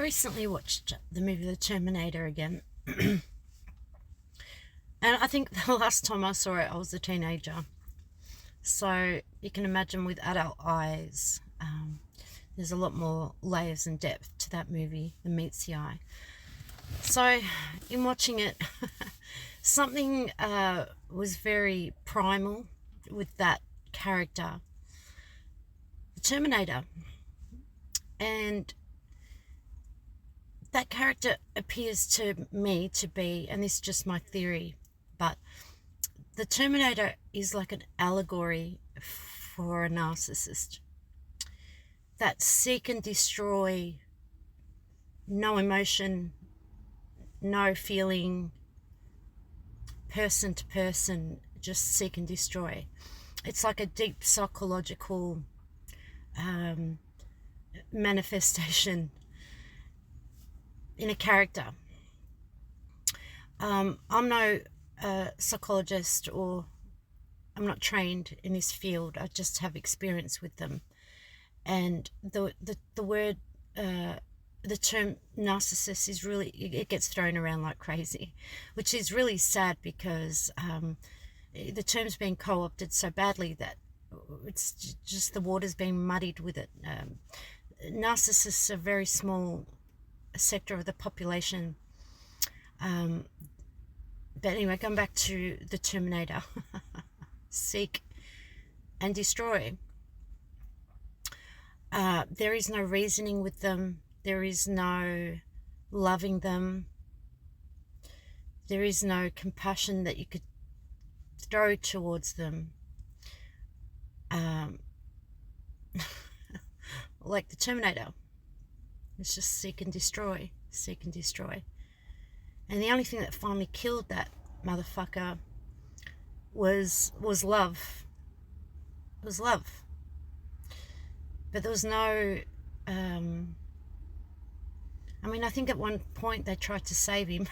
recently watched the movie The Terminator again. And I think the last time I saw it, I was a teenager. So you can imagine with adult eyes, there's a lot more layers and depth to that movie than meets the eye. So in watching it, something was very primal with that character, the Terminator. And that character appears to me to be, and this is just my theory, but the Terminator is like an allegory for a narcissist that seek and destroy, no emotion, no feeling, person to person, just seek and destroy. It's like a deep psychological manifestation in a character. I'm no psychologist, or I'm not trained in this field. I just have experience with them. And the word, the term narcissist is really, it gets thrown around like crazy, which is really sad because the term's being co-opted so badly that it's just the water's being muddied with it. Narcissists are a very small sector of the population. But anyway, going back to the Terminator. Seek and destroy. There is no reasoning with them. There is no loving them. There is no compassion that you could throw towards them. Like the Terminator. It's just seek and destroy, seek and destroy. And the only thing that finally killed that motherfucker was love. It was love. But there was no, I think at one point they tried to save him.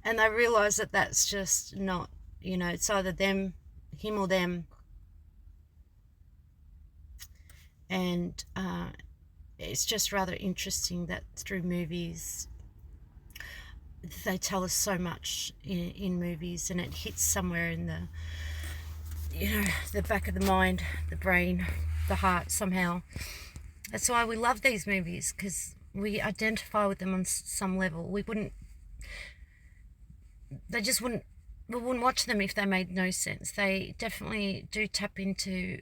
And they realised that that's just not, it's either them, him or them. And it's just rather interesting that through movies, they tell us so much in movies, and it hits somewhere in the back of the mind, the brain, the heart somehow. That's why we love these movies, because we identify with them on some level. We wouldn't watch them if they made no sense. They definitely do tap into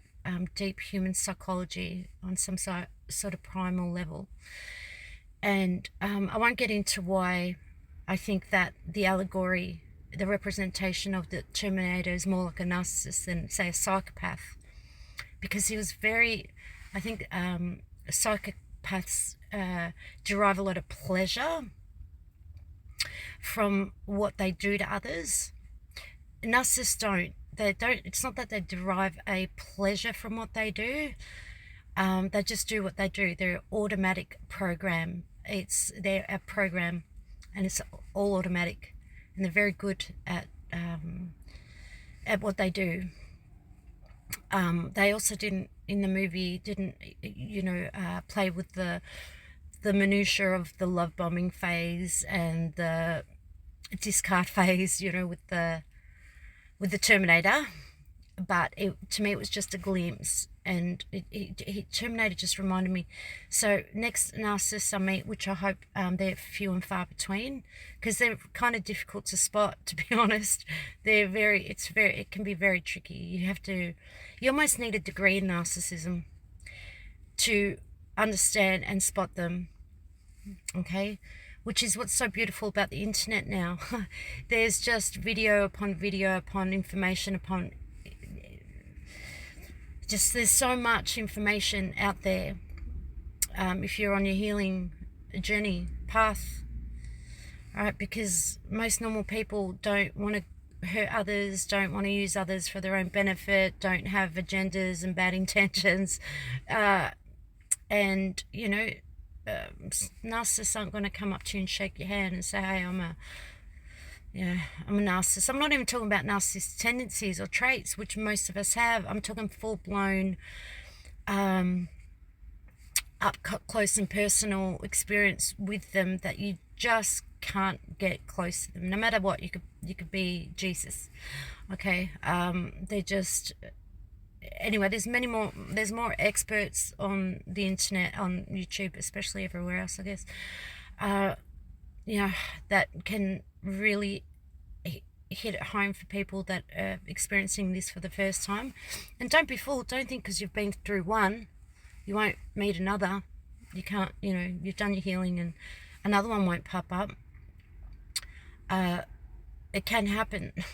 deep human psychology on some sort of primal level. And I won't get into why I think that the allegory, the representation of the Terminator is more like a narcissist than, say, a psychopath. Because he was very, I think psychopaths derive a lot of pleasure from what they do to others. Narcissists don't. It's not that they derive a pleasure from what they do. They just do what they do. They're an automatic program. They're a program, and it's all automatic, and they're very good at what they do. They also didn't play with the minutiae of the love bombing phase and the discard phase, with the Terminator. But to me, it was just a glimpse, and Terminator just reminded me. So next narcissists I meet, which I hope they're few and far between, because they're kind of difficult to spot, to be honest. It can be very tricky. You almost need a degree in narcissism to understand and spot them. Okay, which is what's so beautiful about the internet now. There's just video upon information upon. There's so much information out there. If you're on your healing journey path, right? Because most normal people don't want to hurt others, don't want to use others for their own benefit, don't have agendas and bad intentions, and narcissists aren't going to come up to you and shake your hand and say, "Hey, I'm a narcissist." I'm not even talking about narcissist tendencies or traits, which most of us have. I'm talking full-blown up close and personal experience with them that you just can't get close to them. No matter what, you could be Jesus. Okay, they're just, anyway, there's more experts on the internet, on YouTube, especially everywhere else, I guess, that can really hit it home for people that are experiencing this for the first time. And don't be fooled. Don't think because you've been through one, you won't meet another. You can't, you've done your healing and another one won't pop up. It can happen. It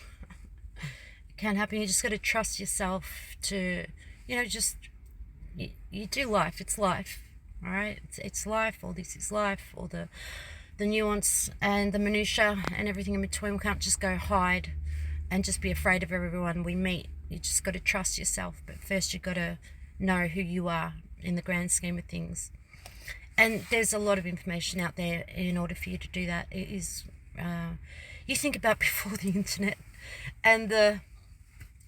can happen. You just got to trust yourself to, you do life. It's life. All right. It's life. All this is life. All the nuance and the minutia and everything in between. We can't just go hide and just be afraid of everyone we meet. You just got to trust yourself. But first you've got to know who you are in the grand scheme of things. And there's a lot of information out there in order for you to do that. It is, you think about before the internet and the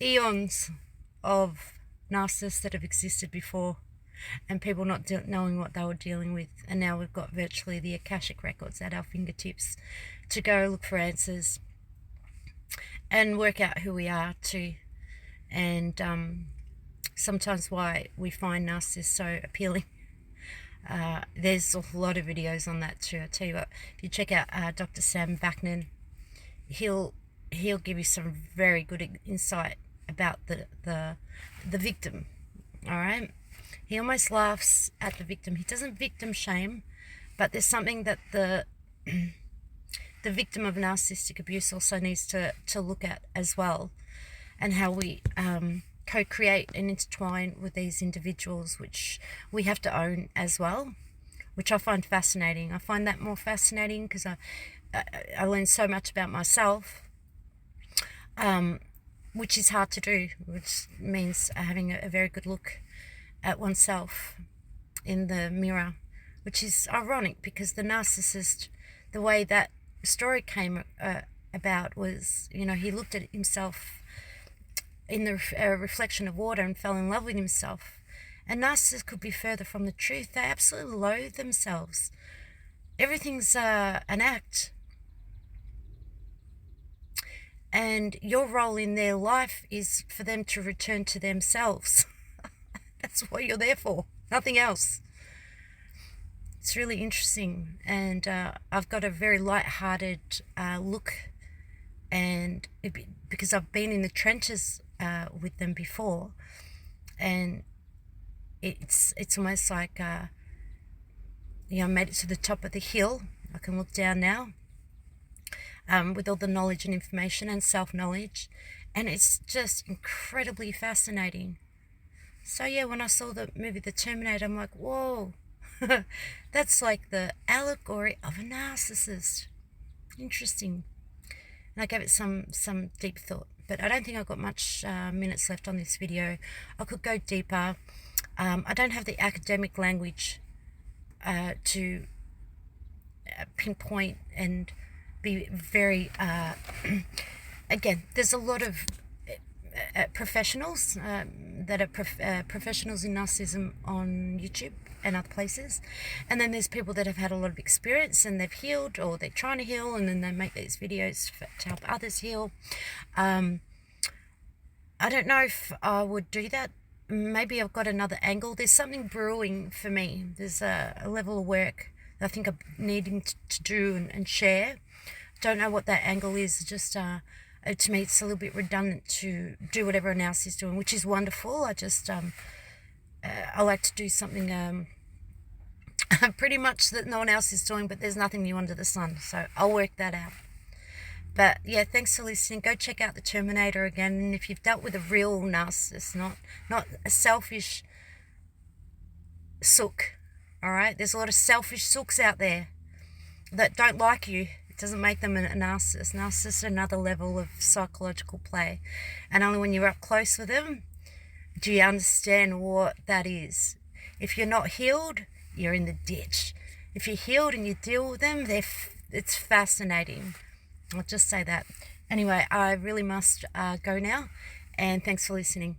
eons of narcissists that have existed before, and people not knowing what they were dealing with. And now we've got virtually the Akashic records at our fingertips to go look for answers and work out who we are too. And sometimes why we find narcissists so appealing. There's a lot of videos on that too. I tell you what, if you check out Dr. Sam Vaknin, he'll give you some very good insight about the victim. All right. He almost laughs at the victim. He doesn't victim shame, but there's something that the victim of narcissistic abuse also needs to look at as well, and how we co-create and intertwine with these individuals, which we have to own as well, which I find fascinating. I find that more fascinating because I learn so much about myself, which is hard to do, which means having a very good look at oneself in the mirror, which is ironic because the narcissist, the way that story came about was, he looked at himself in the reflection of water and fell in love with himself. And narcissists could be further from the truth. They absolutely loathe themselves. Everything's an act. And your role in their life is for them to return to themselves. That's what you're there for, nothing else. It's really interesting, and I've got a very light-hearted look, and because I've been in the trenches with them before, and it's almost like I made it to the top of the hill. I can look down now with all the knowledge and information and self-knowledge, and it's just incredibly fascinating. So yeah, when I saw the movie The Terminator, I'm like, whoa, that's like the allegory of a narcissist. Interesting. And I gave it some deep thought, but I don't think I've got much minutes left on this video. I could go deeper. I don't have the academic language to pinpoint and be very, again, there's a lot of professionals that are professionals in narcissism on YouTube and other places, and then there's people that have had a lot of experience and they've healed, or they're trying to heal, and then they make these videos to help others heal. I don't know if I would do that. Maybe I've got another angle. There's something brewing for me. There's a level of work that I think I'm needing to do and share. Don't know what that angle is. Just to me, it's a little bit redundant to do what everyone else is doing, which is wonderful. I just I like to do something pretty much that no one else is doing, but there's nothing new under the sun, so I'll work that out. But yeah, thanks for listening. Go check out The Terminator again, and if you've dealt with a real narcissist, not a selfish sook, all right? There's a lot of selfish sooks out there that don't like you. It doesn't make them a narcissist. Narcissists are another level of psychological play, and only when you're up close with them do you understand what that is. If you're not healed, you're in the ditch. If you're healed and you deal with them, it's fascinating. I'll just say that. Anyway, I really must go now, and thanks for listening.